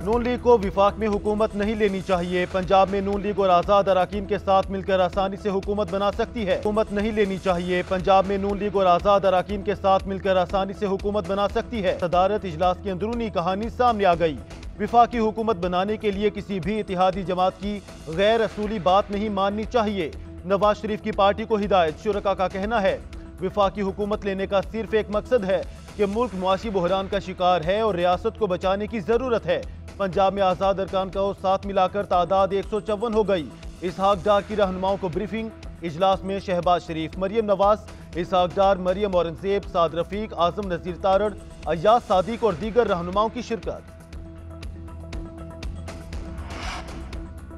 नून league को विफाक में हुकूमत नहीं लेनी चाहिए। पंजाब में नून लीग और आज़ाद अराकीन के साथ मिलकर आसानी से हुकूमत बना सकती है। हुकूमत नहीं लेनी चाहिए। पंजाब में नून लीग और आज़ाद अराकीन के साथ मिलकर आसानी से हुकूमत बना सकती है। सदारत इजलास की अंदरूनी कहानी सामने आ गई। विफाकी हुकूमत बनाने के लिए किसी भी इत्तेहादी जमात की गैर असूली बात नहीं माननी चाहिए। नवाज शरीफ की पार्टी को हिदायत। शुरका का कहना है विफाकी हुकूमत लेने का सिर्फ एक मकसद है कि मुल्क मुआशी बहरान का शिकार है और रियासत को बचाने की जरूरत है। पंजाब में आज़ाद अरकान का साथ मिलाकर तादाद 154 हो गई। इसहाक डार की रहनुमाओं को ब्रीफिंग। इजलास में शहबाज शरीफ, मरियम नवाज, इसहाक डार, मरियम औरंगजेब, साद रफीक, आजम नजीर तारड़, अय्याज सादिक और दीगर रहनुमाओं की शिरकत।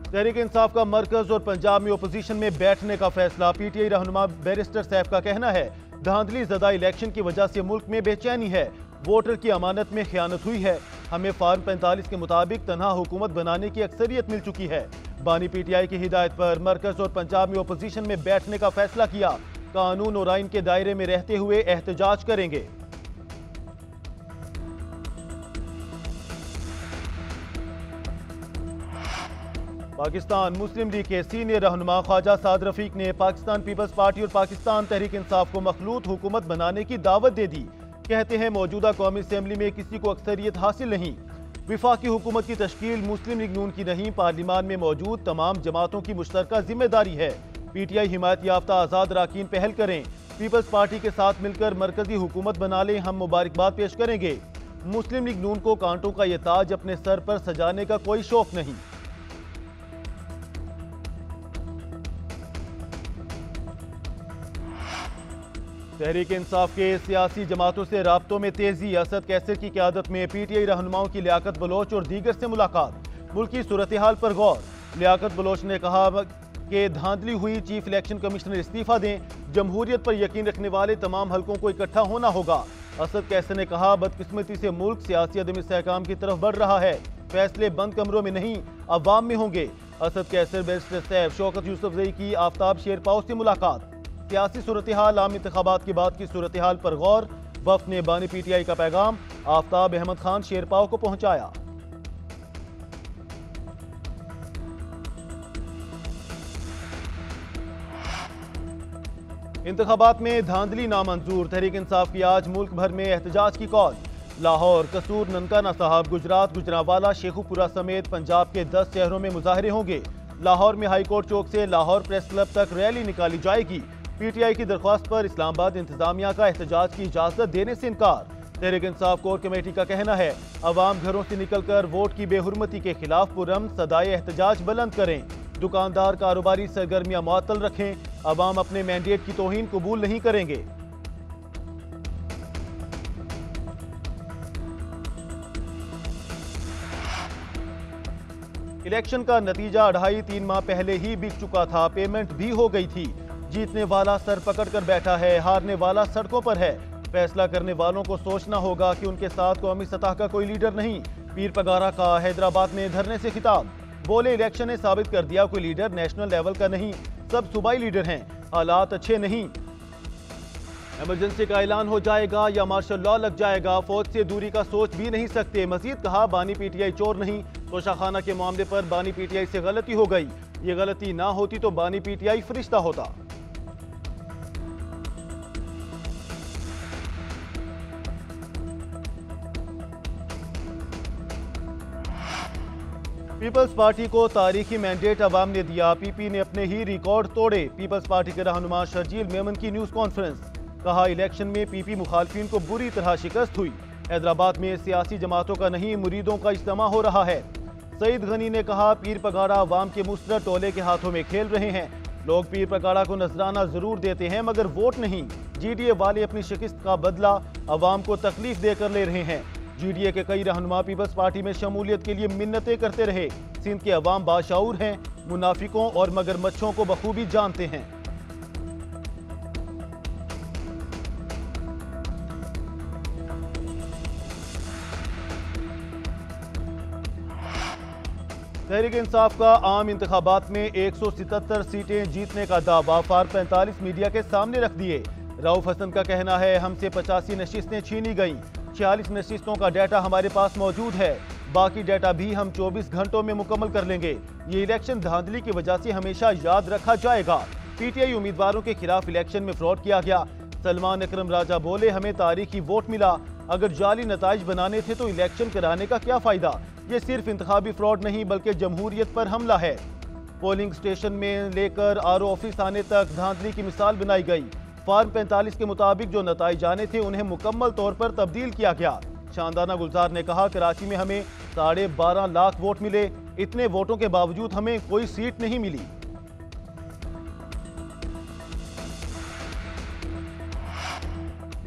तहरीक इंसाफ का मरकज और पंजाब में ओपोजिशन में बैठने का फैसला। पीटीआई रहनुमा बैरिस्टर सैफ का कहना है धांधली ज़दा इलेक्शन की वजह से मुल्क में बेचैनी है। वोटर की अमानत में खयानत हुई है। हमें फार्म 45 के मुताबिक तनहा हुकूमत बनाने की अक्सरियत मिल चुकी है। बानी पीटीआई की हिदायत पर मरकज और पंजाब में ओपोजिशन में बैठने का फैसला किया। कानून और आइन के दायरे में रहते हुए एहतजाज करेंगे। पाकिस्तान मुस्लिम लीग के सीनियर रहनुमा ख्वाजा साद रफीक ने पाकिस्तान पीपल्स पार्टी और पाकिस्तान तहरीक इंसाफ को मखलूत हुकूमत बनाने की दावत दे दी। कहते हैं मौजूदा कौमी असेंबली में किसी को अक्सरियत हासिल नहीं। विफाकी हुकूमत की तश्कील मुस्लिम लीग नून की नहीं, पार्लिमान में मौजूद तमाम जमातों की मुश्तरका जिम्मेदारी है। पीटीआई हिमायत याफ्ता आज़ाद अराकीन पहल करें। पीपल्स पार्टी के साथ मिलकर मरकजी हुकूमत बना लें। हम मुबारकबाद पेश करेंगे। मुस्लिम लीग नून को कांटों का यह ताज अपने सर पर सजाने का कोई शौक नहीं। तहरीक इंसाफ के सियासी जमातों से राब्तों में तेजी। असद कैसर की क़यादत में पीटीआई रहनुमाओं की लियाकत बलोच और दीगर से मुलाकात। मुल्क की सूरत हाल पर गौर। लियाकत बलोच ने कहा कि धांधली हुई चीफ इलेक्शन कमिश्नर इस्तीफा दें। जमहूरियत पर यकीन रखने वाले तमाम हलकों को इकट्ठा होना होगा। असद कैसर ने कहा बदकिस्मती से मुल्क सियासी अदम इस्तेहकाम की तरफ बढ़ रहा है। फैसले बंद कमरों में नहीं अवाम में होंगे। असद कैसर, बैरिस्टर सैफ, शौकत यूसुफजई की आफ्ताब शेरपाओ से मुलाकात। सियासी सूरत हाल, आम इंतखाबात के बाद की सूरत हाल पर गौर। वफ्द ने बानी पीटीआई का पैगाम आफ्ताब अहमद खान शेरपाओ को पहुंचाया। इंतखाबात में धांधली नामंजूर। तहरीक इंसाफ की आज मुल्क भर में एहतजाज की कॉल। लाहौर, कसूर, ननकाना साहब, गुजरात, गुजरांवाला, शेखुपुरा समेत पंजाब के 10 शहरों में मुजाहरे होंगे। लाहौर में हाईकोर्ट चौक से लाहौर प्रेस क्लब तक रैली निकाली जाएगी। पीटीआई की दरख्वास्त पर इस्लामाबाद इंतजामिया का एहतजाज की इजाजत देने से इनकार। तहरीक इंसाफ कोर कमेटी का कहना है अवाम घरों से निकलकर वोट की बेहुरमती के खिलाफ पुरअमन सदाए एहतजाज बुलंद करें। दुकानदार, कारोबारी सरगर्मियां मुअत्तल रखें। अवाम अपने मैंडेट की तौहीन कबूल नहीं करेंगे। इलेक्शन का नतीजा 2.5-3 माह पहले ही बिक चुका था। पेमेंट भी हो गई थी। जीतने वाला सर पकड़ कर बैठा है, हारने वाला सड़कों पर है। फैसला करने वालों को सोचना होगा कि उनके साथ कौमी सतह का कोई लीडर नहीं। पीर पगारा का हैदराबाद में धरने से खिताब। बोले इलेक्शन ने साबित कर दिया कोई लीडर नेशनल लेवल का नहीं, सब सूबाई लीडर हैं। हालात अच्छे नहीं। इमरजेंसी का ऐलान हो जाएगा या मार्शल लॉ लग जाएगा। फौज से दूरी का सोच भी नहीं सकते। मजीद कहा बानी पीटीआई चोर नहीं। तोशाखाना के मामले पर बानी पीटीआई से गलती हो गई। ये गलती ना होती तो बानी पीटीआई फरिश्ता होता। पीपल्स पार्टी को तारीखी मैंडेट अवाम ने दिया। पीपी ने अपने ही रिकॉर्ड तोड़े। पीपल्स पार्टी के रहनुमा शर्जील मेमन की न्यूज कॉन्फ्रेंस। कहा इलेक्शन में पीपी मुखालफिन को बुरी तरह शिकस्त हुई। हैदराबाद में सियासी जमातों का नहीं मुरीदों का इज्तिमा हो रहा है। सईद गनी ने कहा पीर पगाड़ा अवाम के मुस्तरद टोले के हाथों में खेल रहे हैं। लोग पीर पगाड़ा को नजराना जरूर देते हैं मगर वोट नहीं। जीडीए वाले अपनी शिकस्त का बदला अवाम को तकलीफ देकर ले रहे हैं। जीडीए के कई रहनुमा पीपल्स पार्टी में शमूलियत के लिए मिन्नतें करते रहे। सिंध के अवाम बाशऊर हैं, मुनाफिकों और मगरमच्छों को बखूबी जानते हैं। तहरीक इंसाफ का आम इंतखाबात में 177 सीटें जीतने का दावा फार्म 45 मीडिया के सामने रख दिए। रऊफ हसन का कहना है हमसे 85 नशिस्तें छीनी गईं। 46 नशिस्तों का डाटा हमारे पास मौजूद है। बाकी डेटा भी हम 24 घंटों में मुकम्मल कर लेंगे। ये इलेक्शन धांधली की वजह से हमेशा याद रखा जाएगा। पीटीआई उम्मीदवारों के खिलाफ इलेक्शन में फ्रॉड किया गया। सलमान अकरम राजा बोले, हमें तारीखी वोट मिला, अगर जाली नताइज बनाने थे तो इलेक्शन कराने का क्या फायदा। ये सिर्फ इंतखाबी फ्रॉड नहीं बल्कि जमहूरियत पर हमला है। पोलिंग स्टेशन में लेकर आरओ ऑफिस आने तक धांधली की मिसाल बनाई गई। फार्म 45 के मुताबिक जो नताइज आने थे उन्हें मुकम्मल तौर पर तब्दील किया गया। शानदाना गुलजार ने कहा, कराची में हमें 12.5 लाख वोट मिले, इतने वोटों के बावजूद हमें कोई सीट नहीं मिली।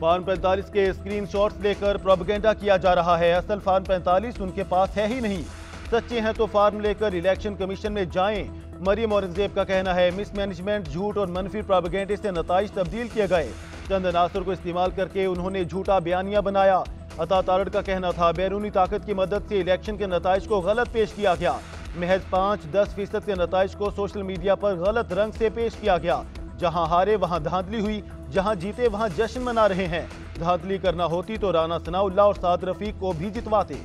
फार्म 45 के स्क्रीनशॉट्स लेकर प्रोपेगेंडा किया जा रहा है। असल फार्म 45 उनके पास है ही नहीं। सच्चे हैं तो फार्म लेकर इलेक्शन कमीशन में जाएं। मरियम औरंगजेब का कहना है, मिसमैनेजमेंट, झूठ और मनफी प्रोपेगेंडे से नताइज तब्दील किए गए। चंद अनासर को इस्तेमाल करके उन्होंने झूठा बयानिया बनाया। अता तारड़ का कहना था, बैरूनी ताकत की मदद से इलेक्शन के नताइज को गलत पेश किया गया। महज 5-10% के नताइज को सोशल मीडिया पर गलत रंग से पेश किया गया। जहां हारे वहां धांधली हुई, जहां जीते वहां जश्न मना रहे हैं। धांधली करना होती तो राना सनाउल्लाह और साद रफीक को भी जितवाते।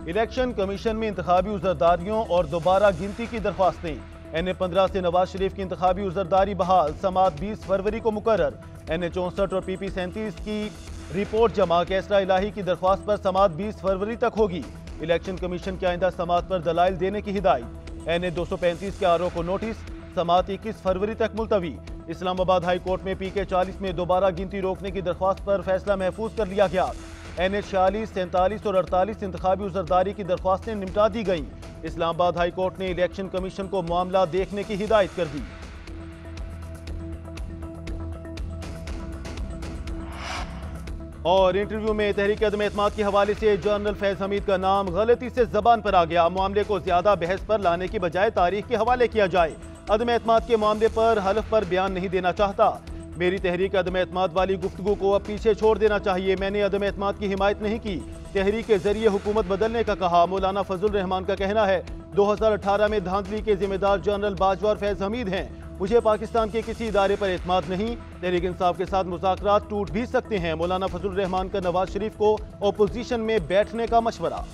इलेक्शन कमीशन में इंतखाबी उजरदारियों और दोबारा गिनती की दरख्वास्तें। NA-15 से नवाज शरीफ की इंतखाबी उजरदारी बहाल, समात 20 फरवरी को मुकर्रर। NA-64 और PP-37 की रिपोर्ट जमा, कैसरा इलाही की दरख्वास्त पर समात 20 फरवरी तक होगी। इलेक्शन कमीशन के आइंदा समात पर दलाइल देने की हिदायत। NA-235 के आरओ को नोटिस, समात 21 फरवरी तक मुलतवी। इस्लामाबाद हाई कोर्ट में PK-40 में दोबारा गिनती रोकने की दरख्वास्त पर फैसला महफूज कर लिया गया। NA-46, 47 और 48 इंतखाबी उजरदारी की दरख्वास्तें निपटा दी गईं। इस्लामाबाद हाई कोर्ट ने इलेक्शन कमीशन को मामला देखने की हिदायत कर दी। और इंटरव्यू में तहरीक अदम एतमाद के हवाले से जनरल फैज हमीद का नाम गलती से जबान पर आ गया। मामले को ज्यादा बहस पर लाने की बजाय तारीख के हवाले किया जाए। अदम एतमाद के मामले पर हलफ पर बयान नहीं देना चाहता। मेरी तहरीक अदम एतमाद वाली गुफ्तगू को अब पीछे छोड़ देना चाहिए। मैंने अदम एतमाद की हिमायत नहीं की, तहरीक के जरिए हुकूमत बदलने का कहा। मौलाना फजल रहमान का कहना है, 2018 में धांधली के जिम्मेदार जनरल बाजवा और फैज हमीद हैं। मुझे पाकिस्तान के किसी इदारे पर एतमाद नहीं। तहरीक इंसाफ के साथ मुज़ाकरात टूट भी सकते हैं। मौलाना फजल रहमान का नवाज शरीफ को ओपोजिशन में बैठने का मशवरा।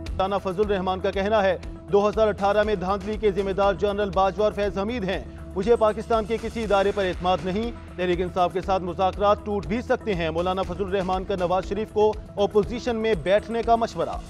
मौलाना फजल रहमान का कहना है, 2018 में धांधली के जिम्मेदार जनरल बाजवा और फैज हमीद हैं। मुझे पाकिस्तान के किसी इदारे पर एतमाद नहीं। तहरीक इंसाफ के साथ मुज़ाकरात टूट भी सकते हैं। मौलाना फजल रहमान का नवाज शरीफ को ओपोजिशन में बैठने का मशवरा।